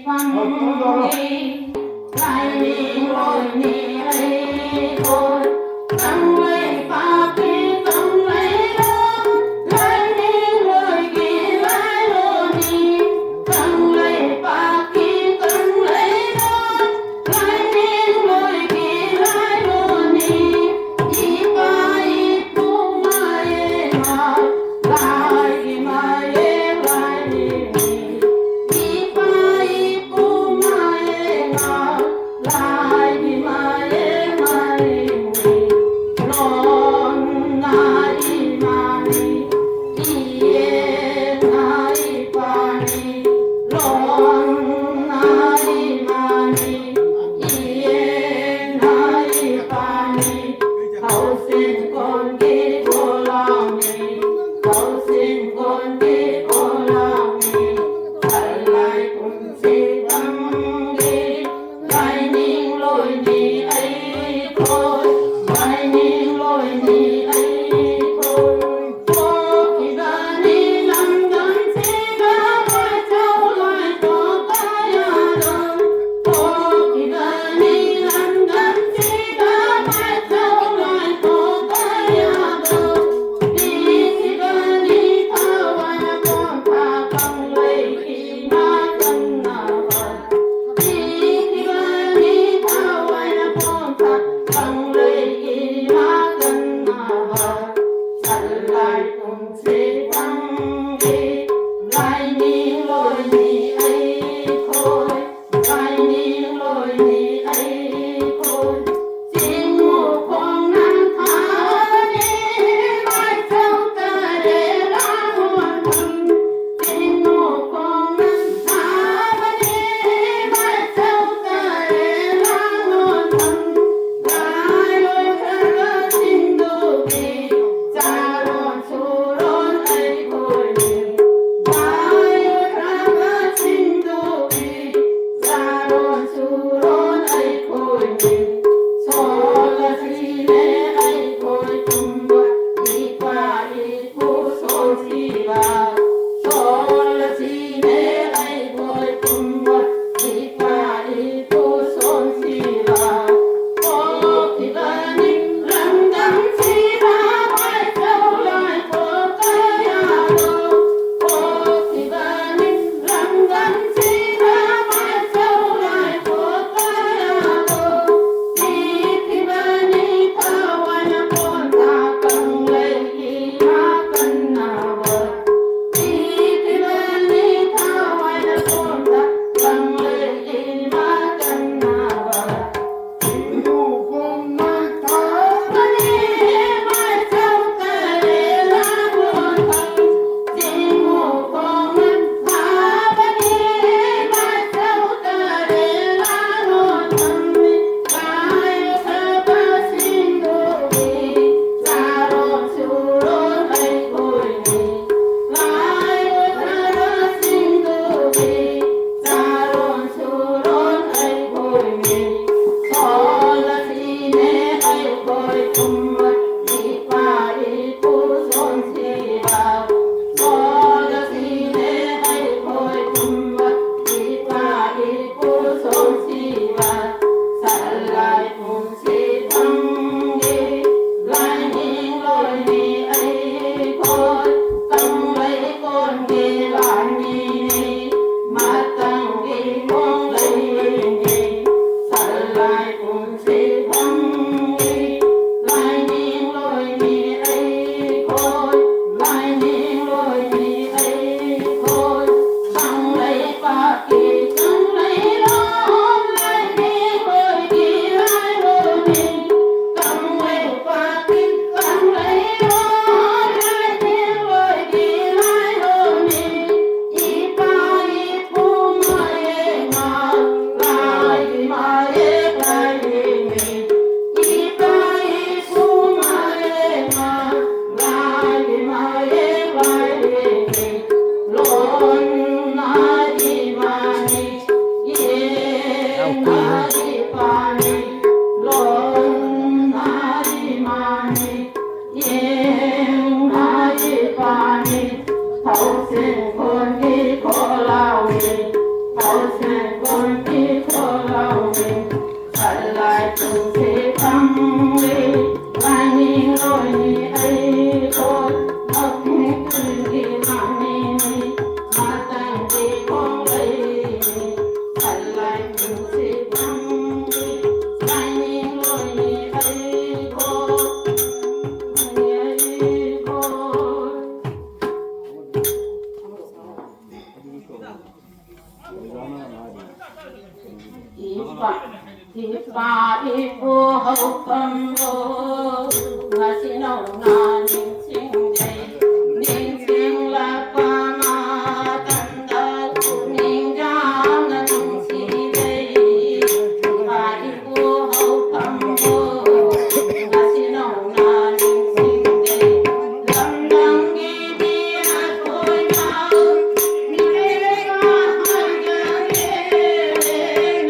방이 라이니 로니 에이콜 땅레이 파피 땅레이로 라이니 로이기 라이로니 땅레이 파피 땅레이로 라이니 로이기 라이로니 이파이 푸마에 말 라이기 마에 라이니 이파이 푸마에 말 라이기 마에 마이니 론 나이 마니 이에 나이 파니 론 나이 마니 이에 나이 파니เขาสิ้นคนที่โบราณมีเขาสิ้นคนที่โบราณมีอะไรคุณสิบังดีไรนิ่งลอยนี่ไอ้คนไรนิ่งลอยนี่ไอ้คนโอ้ที่บ้านนี้ลำดันสิบ้าไว้เจ้าลอยตัวกายาดงโอ้ที่บ้านนี้ลำดันสิบ้าไว้เจ้าลอยตัวกายาดงดีที่บ้านนี้ภาวนาก่อนพาฟังเลยที่มากันนาวันดีที่บ้านนี้ภาวนาก่อนพาฟังเลยที่มากันนาวันสันไลปุ่นสิบังดีไรนิ่งลอยนี่ไอ้คนไรนิ่งลอยนี่ไอ้คนจิงหูคงนั่งทานีไม่เจ้าตาเดรังวันทันจิงหูคงนั่งทานีไม่เจ้าตาเดรังวันทันได้ลอยเธอจิงดูดีจารอนชูรอนไอ้คนนี้ได้ลอยเธอจิงดูดีจารอนชูรอนไอ้คนนี้โซลาทีเนไอ้คนจุมบะอีกว่าอีผู้โซชีบาโซลาทีเนไอ้คนจุมบะอีกว่าอีผู้โซชีบาโอ้ที่บ้านนี้ลำดังชีบาไว้เจ้าลอยตัวกายาดงโอ้ที่บ้านนี้ลำดังชีบาไว้เจ้าลอยตัวกายาดงดีที่บ้านนี้ภาวนาก่อนพากังเลยอีมากันนาวันดีที่บ้านนี้ภาวนาก่อนพากังเลยอีมากันนาวันอยู่คงไม่ทา วันนี้ไม่เจ้าตาเดรังวันทันจิงหูคงนั่งทาวันนี้ไม่เจ้าตาเดรังวันทันกายเธอบ้าสิงดูดีจารอนชูรอนไอ้คนนี้กายเธอบ้าสิงดูดีจารอนชูรอนไอ้คนนี้โซลาทีเนไอ้คนจุมบะอีกว่าอีผู้สนชีบาโซลาทีเนไอ้คนจุมบะอีกว่าอีผู้สนชีบาสันไลปุ่นสิบังดีไลนิ่งลอยนี่ไอ้คนตั้งไว้ก่อนดีลานีนี่มาตั้งดีมองเลยนี่สันไลปุ่นสิบังดีไลนิ่งลอยนี่ไอ้คนไลนิ่งลอยนี่ไอ้คนตั้งไว้ปากกีตั้งไว้ร้อนไลนิ่งลอยนี่ไลโรนี่ตั้งไว้ปากกีตั้งไว้ร้อนไลนิ่งลอยนี่ไลโรนี่อีปาอีปูมาเอมาไลมาเอไลนี่อีปาอีปูมาเอมาไลมาเอไลนี่ลนนาอีมานีเยนาอีปานีลนนาอีมานีเยนาอีปานีเขาสิ้นคนที่ขอเล่ามีเขาสิ้ คนที่คนเราอะไรตุสิทำดีวันนี้ลอยไอ้คนเอาไม่คืนที่มานี่มาตั้งดีของเลยอะไรตุสิทำดีวันนี้ลอยไอ้คนที่ป่าที่ภูเขาคำโบว่าสิโนนานิ่งสิ่งใดนิ่งสิ่งละปามาตันดาคุนิ่งจามนั่งสิ่งใดป่าที่ภูเขาคำโบว่าสิโนนานิ่งสิ่งใดลำดังกีดีอาคอยมามีเรื่องมาให้กันใน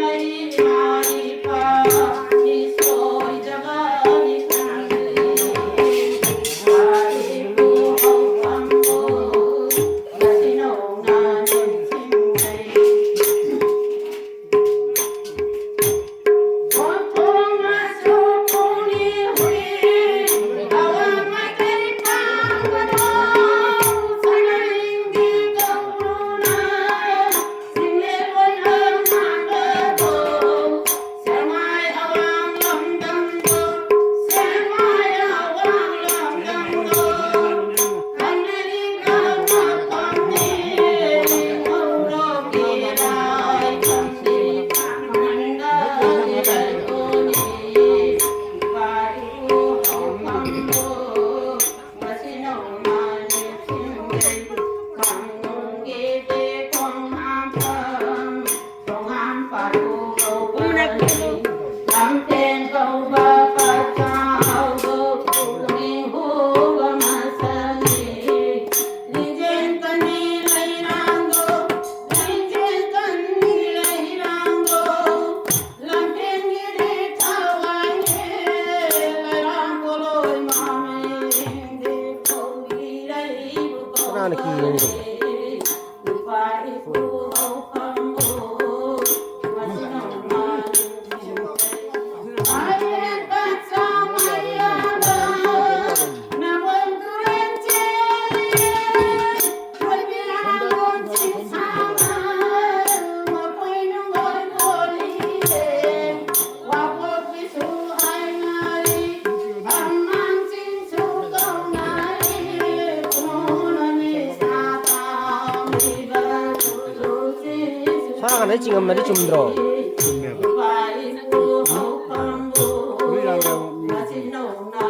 사랑하네 지금 말이 좀 들어.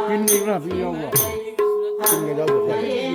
Pinning là video của Pinning đâu được vậy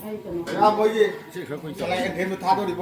Hãy subscribe cho kênh Ghiền Mì Gõ để không bỏ lỡ những video hấp dẫn